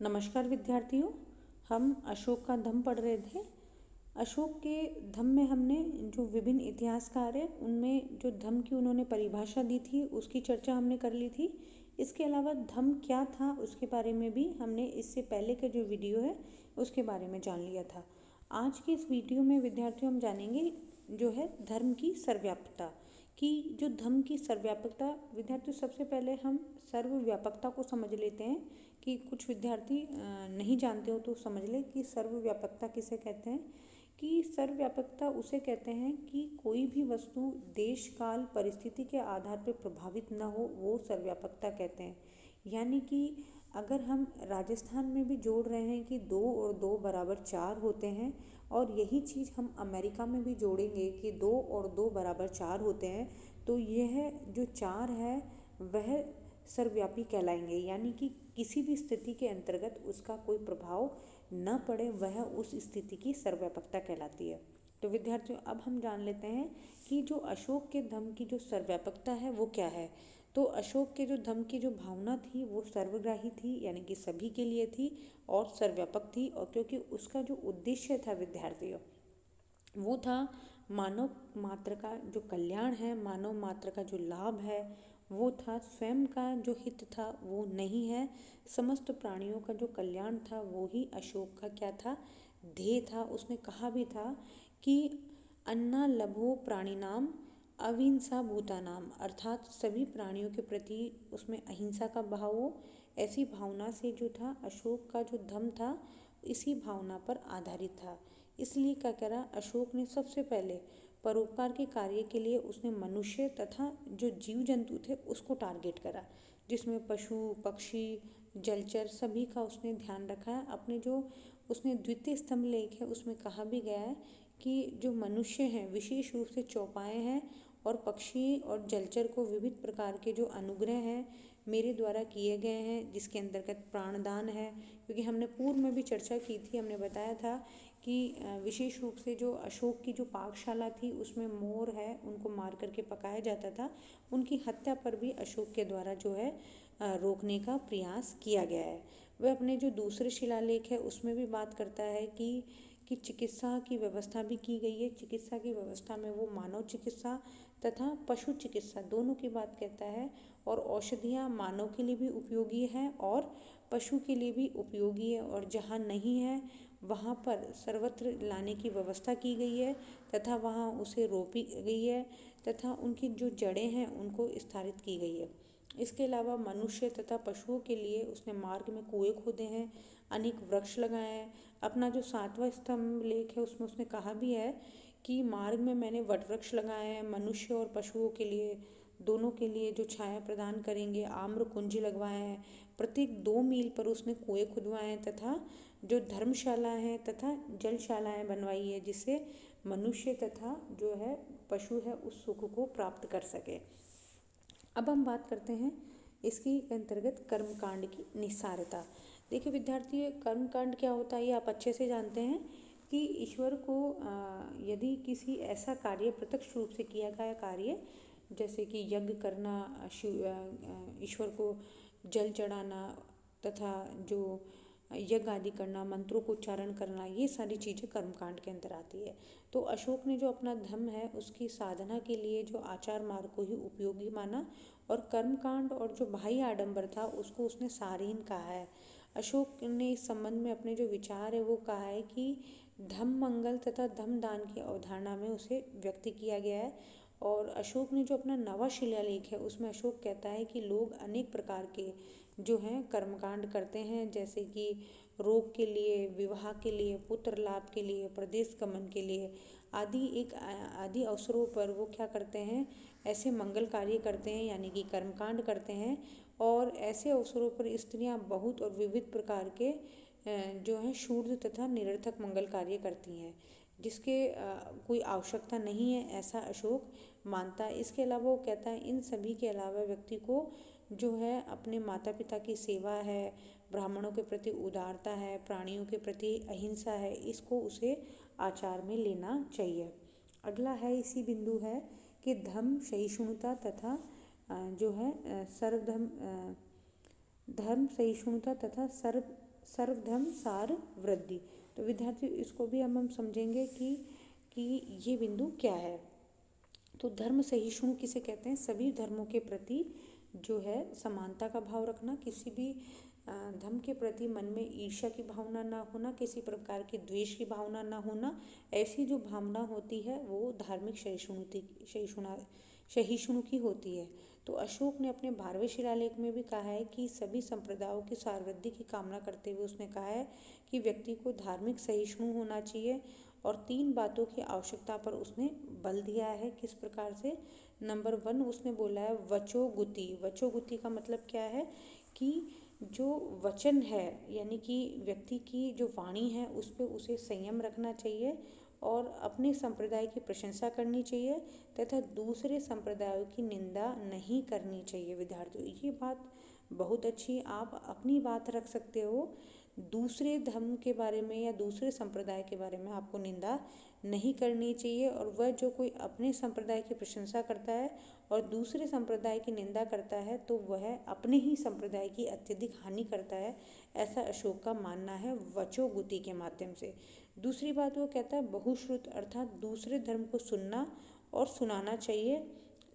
नमस्कार विद्यार्थियों। हम अशोक का धम्म पढ़ रहे थे। अशोक के धम्म में हमने जो विभिन्न इतिहासकार हैं उनमें जो धम्म की उन्होंने परिभाषा दी थी उसकी चर्चा हमने कर ली थी। इसके अलावा धम्म क्या था उसके बारे में भी हमने इससे पहले का जो वीडियो है उसके बारे में जान लिया था। आज के इस वीडियो में विद्यार्थियों हम जानेंगे जो है धर्म की सर्वव्यापकता कि जो धम्म की सर्वव्यापकता। विद्यार्थियों सबसे पहले हम सर्वव्यापकता को समझ लेते हैं कि कुछ विद्यार्थी नहीं जानते हो तो समझ ले कि सर्वव्यापकता किसे कहते हैं। कि सर्वव्यापकता उसे कहते हैं कि कोई भी वस्तु देश काल परिस्थिति के आधार पर प्रभावित न हो, वो सर्वव्यापकता कहते हैं। यानी कि अगर हम राजस्थान में भी जोड़ रहे हैं कि 2 और 2 बराबर 4 होते हैं और यही चीज़ हम अमेरिका में भी जोड़ेंगे कि 2 और 2 बराबर 4 होते हैं, तो यह जो 4 है वह सर्वव्यापी कहलाएंगे। यानी कि किसी भी स्थिति के अंतर्गत उसका कोई प्रभाव न पड़े, वह उस स्थिति की सर्वव्यापकता कहलाती है। तो विद्यार्थियों अब हम जान लेते हैं कि जो अशोक के धम्म की जो सर्वव्यापकता है वो क्या है। तो अशोक के जो धम्म की जो भावना थी वो सर्वग्राही थी, यानी कि सभी के लिए थी और सर्वव्यापक थी। और क्योंकि उसका जो उद्देश्य था विद्यार्थियों वो था मानव मात्र का जो कल्याण है, मानव मात्र का जो लाभ है वो था। स्वयं का जो हित था वो नहीं है, समस्त प्राणियों का जो कल्याण था वो ही अशोक का क्या था, ध्येय था। उसने कहा भी था कि अन्ना लभो प्राणिनाम अहिंसा भूतानाम, अर्थात सभी प्राणियों के प्रति उसमें अहिंसा का भाव हो। ऐसी भावना से जो था अशोक का जो धम्म था इसी भावना पर आधारित था। इसलिए क्या करा अशोक ने, सबसे पहले परोपकार के कार्य के लिए उसने मनुष्य तथा जो जीव जंतु थे उसको टारगेट करा, जिसमें पशु पक्षी जलचर सभी का उसने ध्यान रखा है। अपने जो उसने द्वितीय स्तंभ लेख है उसमें कहा भी गया है कि जो मनुष्य हैं विशेष रूप से चौपाए हैं और पक्षी और जलचर को विविध प्रकार के जो अनुग्रह हैं मेरे द्वारा किए गए हैं, जिसके अंतर्गत प्राणदान है। क्योंकि हमने पूर्व में भी चर्चा की थी, हमने बताया था कि विशेष रूप से जो अशोक की जो पाकशाला थी उसमें मोर है उनको मार करके पकाया जाता था, उनकी हत्या पर भी अशोक के द्वारा जो है रोकने का प्रयास किया गया है। वह अपने जो दूसरे शिलालेख है उसमें भी बात करता है कि चिकित्सा की व्यवस्था भी की गई है। चिकित्सा की व्यवस्था में वो मानव चिकित्सा तथा पशु चिकित्सा दोनों की बात कहता है। और औषधियाँ मानव के लिए भी उपयोगी हैं और पशु के लिए भी उपयोगी है, और जहाँ नहीं है वहाँ पर सर्वत्र लाने की व्यवस्था की गई है तथा वहाँ उसे रोपी गई है तथा उनकी जो जड़ें हैं उनको स्थापित की गई है। इसके अलावा मनुष्य तथा पशुओं के लिए उसने मार्ग में कुएं खोदे हैं, अनेक वृक्ष लगाए हैं। अपना जो 7वां स्तंभ लेख है उसमें उसने कहा भी है कि मार्ग में मैंने वट वृक्ष लगाए हैं, मनुष्य और पशुओं के लिए दोनों के लिए जो छाया प्रदान करेंगे, आम्र कुंज लगवाए हैं। प्रत्येक 2 मील पर उसने कुएं खुदवाए हैं तथा जो धर्मशाला हैं तथा जलशालाएं बनवाई है, जिससे मनुष्य तथा जो है पशु है उस सुख को प्राप्त कर सके। अब हम बात करते हैं इसकी अंतर्गत कर्मकांड की निस्सारता। देखिए विद्यार्थी, कर्मकांड क्या होता है ये आप अच्छे से जानते हैं कि ईश्वर को यदि किसी ऐसा कार्य प्रत्यक्ष रूप से किया गया कार्य, जैसे कि यज्ञ करना, ईश्वर को जल चढ़ाना तथा जो यज्ञ आदि करना, मंत्रों को उच्चारण करना, ये सारी चीज़ें कर्मकांड के अंदर आती है। तो अशोक ने जो अपना धम्म है उसकी साधना के लिए जो आचार मार्ग को ही उपयोगी माना, और कर्मकांड और जो बाह्य आडंबर था उसको उसने सारहीन कहा है। अशोक ने इस संबंध में अपने जो विचार है वो कहा है कि धम्म मंगल तथा धम्म दान की अवधारणा में उसे व्यक्त किया गया है। और अशोक ने जो अपना नवा शिलालेख है उसमें अशोक कहता है कि लोग अनेक प्रकार के जो हैं कर्मकांड करते हैं, जैसे कि रोग के लिए, विवाह के लिए, पुत्र लाभ के लिए, प्रदेश गमन के लिए आदि अवसरों पर वो क्या करते हैं, ऐसे मंगल कार्य करते हैं, यानी कि कर्मकांड करते हैं। और ऐसे अवसरों पर स्त्रियां बहुत और विविध प्रकार के जो है शूद्र तथा निरर्थक मंगल कार्य करती हैं, जिसके कोई आवश्यकता नहीं है, ऐसा अशोक मानता है। इसके अलावा वो कहता है इन सभी के अलावा व्यक्ति को जो है अपने माता पिता की सेवा है, ब्राह्मणों के प्रति उदारता है, प्राणियों के प्रति अहिंसा है, इसको उसे आचार में लेना चाहिए। अगला है इसी बिंदु है कि धम्म सहिष्णुता तथा जो है सर्वधर्म धर्म सहिष्णुता तथा सर्वधर्म सार वृद्धि। तो विद्यार्थी इसको भी हम समझेंगे कि ये बिंदु क्या है। तो धर्म सहिष्णु किसे कहते हैं? सभी धर्मों के प्रति जो है समानता का भाव रखना, किसी भी धर्म के प्रति मन में ईर्ष्या की भावना ना होना, किसी प्रकार के द्वेष की भावना ना होना, ऐसी जो भावना होती है वो धार्मिक सहिष्णु की होती है। तो अशोक ने अपने 12वें शिलालेख में भी कहा है कि सभी संप्रदायों की सार्वृद्धि की कामना करते हुए उसने कहा है कि व्यक्ति को धार्मिक सहिष्णु होना चाहिए, और 3 बातों की आवश्यकता पर उसने बल दिया है। किस प्रकार से? नंबर 1 उसने बोला है वचोगुति। वचोगुति का मतलब क्या है कि जो वचन है यानी कि व्यक्ति की जो वाणी है उस पर उसे संयम रखना चाहिए और अपने संप्रदाय की प्रशंसा करनी चाहिए तथा दूसरे संप्रदायों की निंदा नहीं करनी चाहिए। विद्यार्थियों, ये बात बहुत अच्छी, आप अपनी बात रख सकते हो, दूसरे धर्म के बारे में या दूसरे संप्रदाय के बारे में आपको निंदा नहीं करनी चाहिए। और वह जो कोई अपने संप्रदाय की प्रशंसा करता है और दूसरे संप्रदाय की निंदा करता है तो वह अपने ही संप्रदाय की अत्यधिक हानि करता है, ऐसा अशोक का मानना है वचोगुति के माध्यम से। दूसरी बात वो कहता है बहुश्रुत, अर्थात दूसरे धर्म को सुनना और सुनाना चाहिए।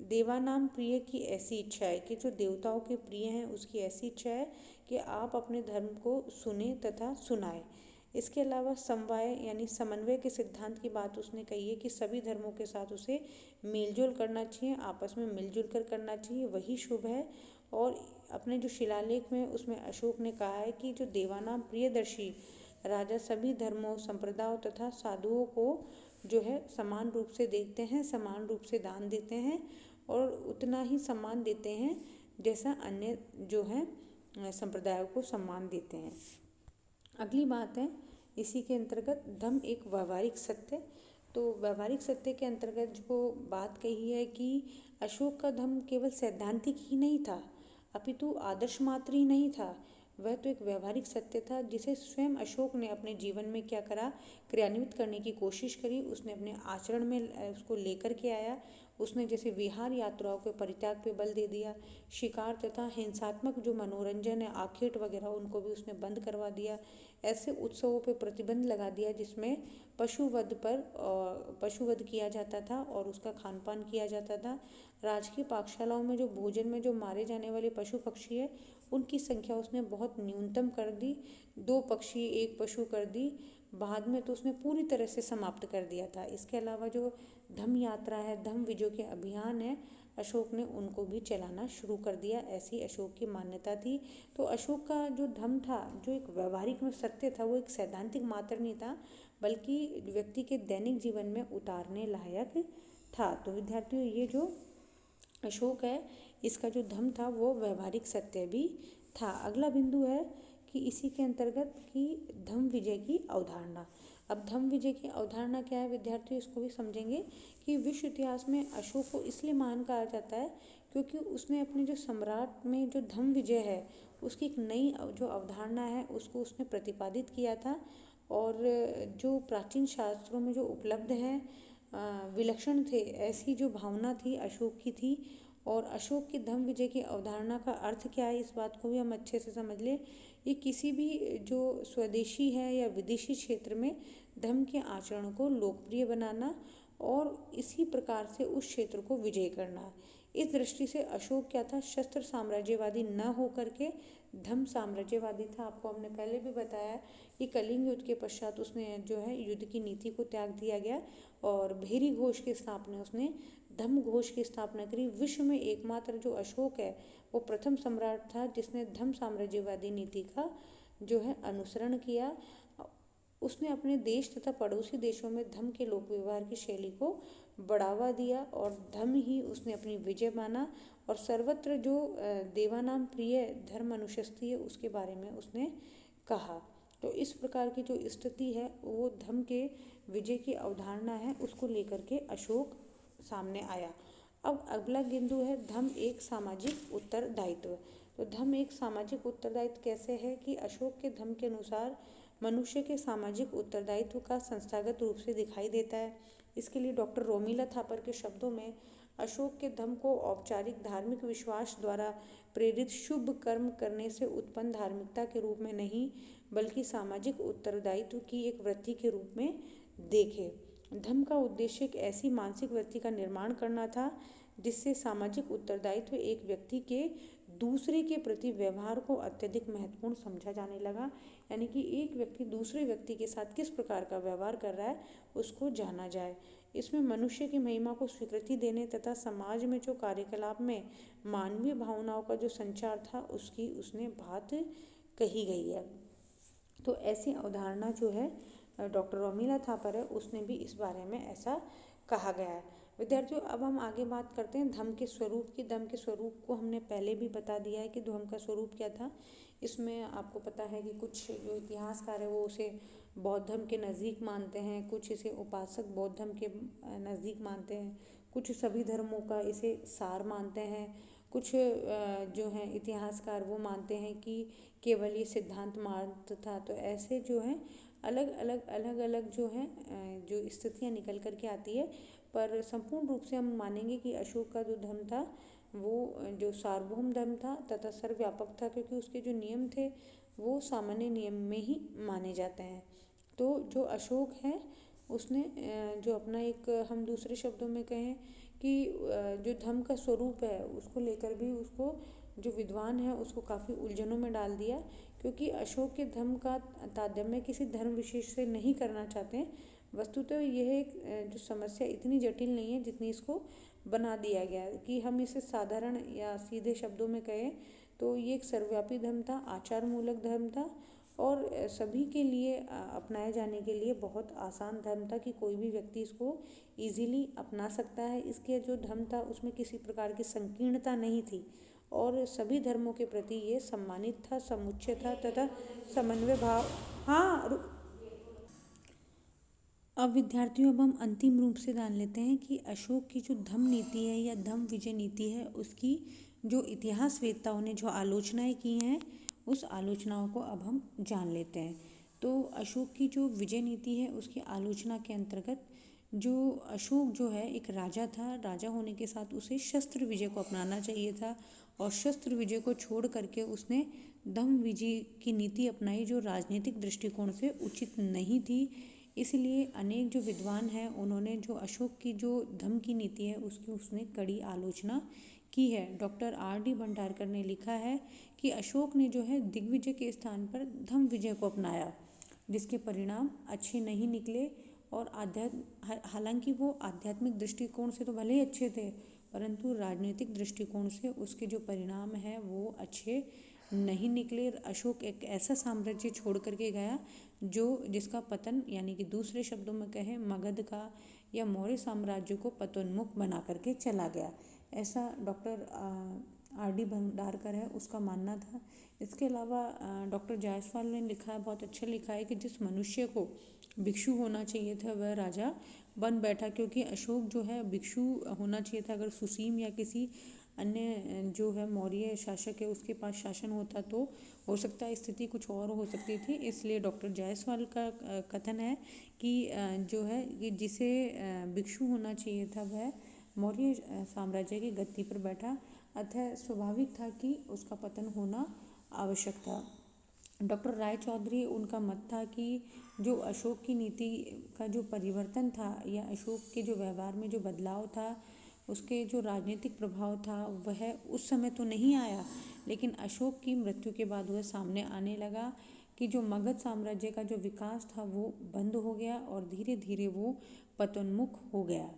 देवानाम प्रिय की ऐसी इच्छा है कि जो देवताओं के प्रिय हैं उसकी ऐसी इच्छा है कि आप अपने धर्म को सुने तथा सुनाएं। इसके अलावा समवाय यानी समन्वय के सिद्धांत की बात उसने कही है कि सभी धर्मों के साथ उसे मेलजोल करना चाहिए, आपस में मिलजुल कर करना चाहिए, वही शुभ है। और अपने जो शिलालेख में उसमें अशोक ने कहा है कि जो देवानाम प्रियदर्शी राजा सभी धर्मों, संप्रदायों तथा साधुओं को जो है समान रूप से देखते हैं, समान रूप से दान देते हैं और उतना ही सम्मान देते हैं जैसा अन्य जो है संप्रदायों को सम्मान देते हैं। अगली बात है इसी के अंतर्गत धम्म एक व्यावहारिक सत्य। तो व्यावहारिक सत्य के अंतर्गत जो बात कही है कि अशोक का धम्म केवल सैद्धांतिक ही नहीं था अपितु आदर्श मात्र ही नहीं था, वह तो एक व्यावहारिक सत्य था जिसे स्वयं अशोक ने अपने जीवन में क्या करा, क्रियान्वित करने की कोशिश करी। उसने अपने आचरण में उसको लेकर के आया। उसने जैसे विहार यात्राओं के परित्याग पे बल दे दिया, शिकार तथा हिंसात्मक जो मनोरंजन है आखेट वगैरह उनको भी उसने बंद करवा दिया। ऐसे उत्सवों पे प्रतिबंध लगा दिया जिसमें पशुवध किया जाता था और उसका खान पान किया जाता था। राजकीय पाठशालाओं में जो भोजन में जो मारे जाने वाले पशु पक्षी है उनकी संख्या उसने बहुत न्यूनतम कर दी, 2 पक्षी 1 पशु कर दी। बाद में तो उसने पूरी तरह से समाप्त कर दिया था। इसके अलावा जो धम्म यात्रा है, धम्म विजय के अभियान है, अशोक ने उनको भी चलाना शुरू कर दिया, ऐसी अशोक की मान्यता थी। तो अशोक का जो धम्म था, जो एक व्यवहारिक में सत्य था, वो एक सैद्धांतिक मात्र नहीं था बल्कि व्यक्ति के दैनिक जीवन में उतारने लायक था। तो विद्यार्थियों, ये जो अशोक है इसका जो धम्म था वो व्यवहारिक सत्य भी था। अगला बिंदु है कि इसी के अंतर्गत कि धम्म विजय की अवधारणा। अब धम्म विजय की अवधारणा क्या है विद्यार्थियों, इसको भी समझेंगे कि विश्व इतिहास में अशोक को इसलिए महान कहा जाता है क्योंकि उसने अपने जो सम्राट में जो धम्म विजय है उसकी एक नई जो अवधारणा है उसको उसने प्रतिपादित किया था। और जो प्राचीन शास्त्रों में जो उपलब्ध है विलक्षण थे, ऐसी जो भावना थी अशोक की थी। और अशोक की धम्म विजय की अवधारणा का अर्थ क्या है, इस बात को भी हम अच्छे से समझ लें। ये किसी भी जो स्वदेशी है या विदेशी क्षेत्र में धर्म के आचरण को लोकप्रिय बनाना और इसी प्रकार से उस क्षेत्र को विजय करना। इस दृष्टि से अशोक क्या था, शस्त्र साम्राज्यवादी न होकर के धम्म साम्राज्यवादी था। आपको हमने पहले भी बताया कि कलिंग युद्ध के पश्चात उसने जो है युद्ध की नीति को त्याग दिया गया और भेरी घोष की स्थापना उसने धम्म घोष की स्थापना करी। विश्व में एकमात्र जो अशोक है वो प्रथम सम्राट था जिसने धम्म साम्राज्यवादी नीति का जो है अनुसरण किया। उसने अपने देश तथा पड़ोसी देशों में धम्म के लोक व्यवहार की शैली को बढ़ावा दिया और धम्म ही उसने अपनी विजय माना। और सर्वत्र जो देवानाम प्रिय धर्म अनुशस्ति है उसके बारे में उसने कहा। तो इस प्रकार की जो स्थिति है वो धम्म के विजय की अवधारणा है, उसको लेकर के अशोक सामने आया। अब अगला बिंदु है धम्म एक सामाजिक उत्तरदायित्व। तो धम्म एक सामाजिक उत्तरदायित्व कैसे है कि अशोक के धम्म के अनुसार मनुष्य के सामाजिक उत्तरदायित्व का संस्थागत रूप से दिखाई देता है। इसके लिए डॉक्टर रोमिला थापर के शब्दों में अशोक के धम्म को औपचारिक धार्मिक विश्वास द्वारा प्रेरित शुभ कर्म करने से उत्पन्न धार्मिकता के रूप में नहीं, बल्कि सामाजिक उत्तरदायित्व की एक वृत्ति के रूप में देखे। धम्म का उद्देश्य एक ऐसी मानसिक वृत्ति का निर्माण करना था जिससे सामाजिक उत्तरदायित्व एक व्यक्ति के दूसरे के प्रति व्यवहार को अत्यधिक महत्वपूर्ण समझा जाने लगा। यानी कि एक व्यक्ति दूसरे व्यक्ति के साथ किस प्रकार का व्यवहार कर रहा है उसको जाना जाए। इसमें मनुष्य की महिमा को स्वीकृति देने तथा समाज में जो कार्यकलाप में मानवीय भावनाओं का जो संचार था उसकी उसने बात कही गई है। तो ऐसी अवधारणा जो है डॉक्टर रोमिला थापर है उसने भी इस बारे में ऐसा कहा गया है। विद्यार्थियों, अब हम आगे बात करते हैं धम्म के स्वरूप की। धम्म के स्वरूप को हमने पहले भी बता दिया है कि धम्म का स्वरूप क्या था। इसमें आपको पता है कि कुछ जो इतिहासकार है वो उसे बौद्ध धर्म के नज़दीक मानते हैं, कुछ इसे उपासक बौद्ध धर्म के नज़दीक मानते हैं, कुछ सभी धर्मों का इसे सार मानते हैं, कुछ जो हैं इतिहासकार वो मानते हैं कि केवल ये सिद्धांत मात्र था। तो ऐसे जो हैं अलग अलग जो हैं जो स्थितियाँ निकल कर के आती है, पर संपूर्ण रूप से हम मानेंगे कि अशोक का जो धर्म था वो जो सार्वभौम धर्म था तथा सर्वव्यापक था, क्योंकि उसके जो नियम थे वो सामान्य नियम में ही माने जाते हैं। तो जो अशोक है उसने जो अपना एक हम दूसरे शब्दों में कहें कि जो धर्म का स्वरूप है उसको लेकर भी उसको जो विद्वान है उसको काफ़ी उलझनों में डाल दिया, क्योंकि अशोक के धर्म का तारतम्य किसी धर्म विशेष से नहीं करना चाहते हैं। वस्तुतः यह एक जो समस्या इतनी जटिल नहीं है जितनी इसको बना दिया गया है। कि हम इसे साधारण या सीधे शब्दों में कहें तो ये एक सर्वव्यापी धर्म था, आचार मूलक धर्म था और सभी के लिए अपनाए जाने के लिए बहुत आसान धर्म था कि कोई भी व्यक्ति इसको इजीली अपना सकता है। इसके जो धर्म था उसमें किसी प्रकार की संकीर्णता नहीं थी और सभी धर्मों के प्रति ये सम्मानित था, समुच्चय था तथा समन्वय भाव। हाँ, अब विद्यार्थियों, अब हम अंतिम रूप से जान लेते हैं कि अशोक की जो धम्म नीति है या धम्म विजय नीति है उसकी जो इतिहासवेत्ताओं ने जो आलोचनाएं की हैं उस आलोचनाओं को अब हम जान लेते हैं। तो अशोक की जो विजय नीति है उसकी आलोचना के अंतर्गत जो अशोक जो है एक राजा था, राजा होने के साथ उसे शस्त्र विजय को अपनाना चाहिए था और शस्त्र विजय को छोड़ करके उसने धम्म विजय की नीति अपनाई जो राजनीतिक दृष्टिकोण से उचित नहीं थी। इसलिए अनेक जो विद्वान हैं उन्होंने जो अशोक की जो धम्म की नीति है उसकी उसने कड़ी आलोचना की है। Doctor R.D. भंडारकर ने लिखा है कि अशोक ने जो है दिग्विजय के स्थान पर धम्म विजय को अपनाया, जिसके परिणाम अच्छे नहीं निकले और हालांकि वो आध्यात्मिक दृष्टिकोण से तो भले ही अच्छे थे, परंतु राजनीतिक दृष्टिकोण से उसके जो परिणाम हैं वो अच्छे नहीं निकले। अशोक एक ऐसा साम्राज्य छोड़ करके गया जो जिसका पतन, यानी कि दूसरे शब्दों में कहें मगध का या मौर्य साम्राज्य को पतोन्मुख बना करके चला गया, ऐसा डॉक्टर R.D. भंडारकर है उसका मानना था। इसके अलावा डॉक्टर जायसवाल ने लिखा है, बहुत अच्छा लिखा है कि जिस मनुष्य को भिक्षु होना चाहिए था वह राजा बन बैठा, क्योंकि अशोक जो है भिक्षु होना चाहिए था। अगर सुसीम या किसी अन्य जो है मौर्य शासक है उसके पास शासन होता तो हो सकता है स्थिति कुछ और हो सकती थी। इसलिए डॉक्टर जायसवाल का कथन है कि जो है कि जिसे भिक्षु होना चाहिए था वह मौर्य साम्राज्य की गद्दी पर बैठा, अतः स्वाभाविक था कि उसका पतन होना आवश्यक था। डॉक्टर राय चौधरी, उनका मत था कि जो अशोक की नीति का जो परिवर्तन था या अशोक के जो व्यवहार में जो बदलाव था उसके जो राजनीतिक प्रभाव था वह उस समय तो नहीं आया, लेकिन अशोक की मृत्यु के बाद वह सामने आने लगा कि जो मगध साम्राज्य का जो विकास था वो बंद हो गया और धीरे धीरे वो पतोन्मुख हो गया।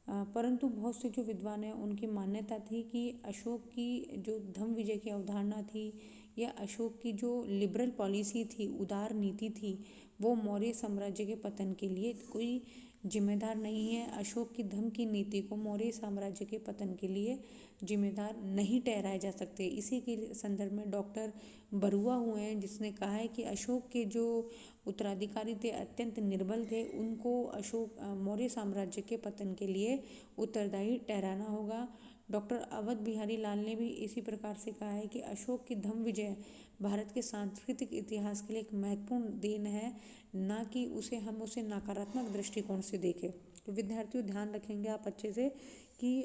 परंतु बहुत से जो विद्वान हैं उनकी मान्यता थी कि अशोक की जो धम्म विजय की अवधारणा थी या अशोक की जो लिबरल पॉलिसी थी, उदार नीति थी, वो मौर्य साम्राज्य के पतन के लिए कोई जिम्मेदार नहीं है। अशोक की धम्म की नीति को मौर्य साम्राज्य के पतन के लिए जिम्मेदार नहीं ठहराए जा सकते। इसी के संदर्भ में डॉक्टर बरुआ हुए हैं जिसने कहा है कि अशोक के जो उत्तराधिकारी थे अत्यंत निर्बल थे, उनको अशोक मौर्य साम्राज्य के पतन के लिए उत्तरदायी ठहराना होगा। डॉक्टर अवध बिहारी लाल ने भी इसी प्रकार से कहा है कि अशोक की धम्म विजय भारत के सांस्कृतिक इतिहास के लिए एक महत्वपूर्ण देन है, ना कि हम उसे नकारात्मक दृष्टिकोण से देखें। तो विद्यार्थियों ध्यान रखेंगे आप अच्छे से कि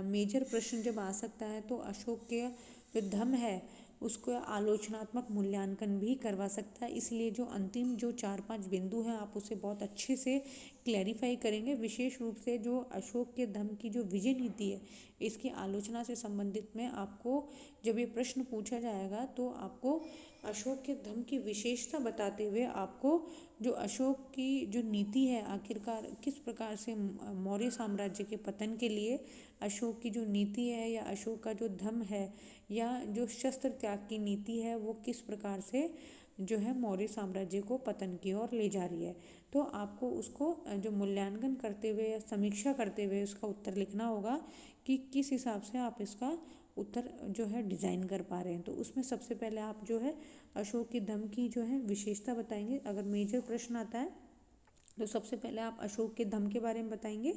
मेजर प्रश्न जब आ सकता है तो अशोक के जो धम्म है उसको आलोचनात्मक मूल्यांकन भी करवा सकता है। इसलिए जो अंतिम जो 4-5 बिंदु हैं आप उसे बहुत अच्छे से क्लैरिफाई करेंगे। विशेष रूप से जो अशोक के धम्म की जो विजय नीति है इसकी आलोचना से संबंधित में आपको जब ये प्रश्न पूछा जाएगा तो आपको अशोक के धम्म की विशेषता बताते हुए आपको जो अशोक की जो नीति है आखिरकार किस प्रकार से मौर्य साम्राज्य के पतन के लिए अशोक की जो नीति है या अशोक का जो धम्म है या जो शस्त्र त्याग की नीति है वो किस प्रकार से जो है मौर्य साम्राज्य को पतन की ओर ले जा रही है। तो आपको उसको जो मूल्यांकन करते हुए या समीक्षा करते हुए उसका उत्तर लिखना होगा कि किस हिसाब से आप इसका उत्तर जो है डिज़ाइन कर पा रहे हैं। तो उसमें सबसे पहले आप जो है अशोक के धम्म की जो है विशेषता बताएंगे। अगर मेजर प्रश्न आता है तो सबसे पहले आप अशोक के धम्म के बारे में बताएंगे।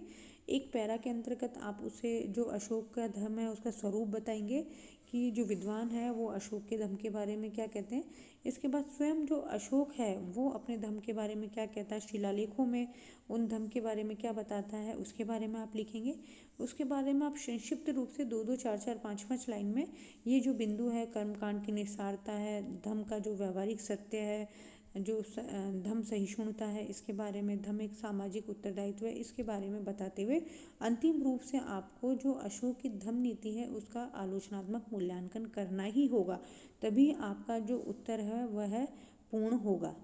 एक पैरा के अंतर्गत आप उसे जो अशोक का धम्म है उसका स्वरूप बताएंगे कि जो विद्वान है वो अशोक के धम्म के बारे में क्या कहते हैं। इसके बाद स्वयं जो अशोक है वो अपने धम्म के बारे में क्या कहता है, शिलालेखों में उन धम्म के बारे में क्या बताता है उसके बारे में आप लिखेंगे। उसके बारे में आप संक्षिप्त रूप से 2-2, 4-4, 5-5 लाइन में ये जो बिंदु है कर्मकांड की निस्सारता है, धम्म का जो व्यवहारिक सत्य है, जो धम्म सहिष्णुता है इसके बारे में, धम्म एक सामाजिक उत्तरदायित्व है इसके बारे में बताते हुए अंतिम रूप से आपको जो अशोक की धम्म नीति है उसका आलोचनात्मक मूल्यांकन करना ही होगा। तभी आपका जो उत्तर है वह पूर्ण होगा।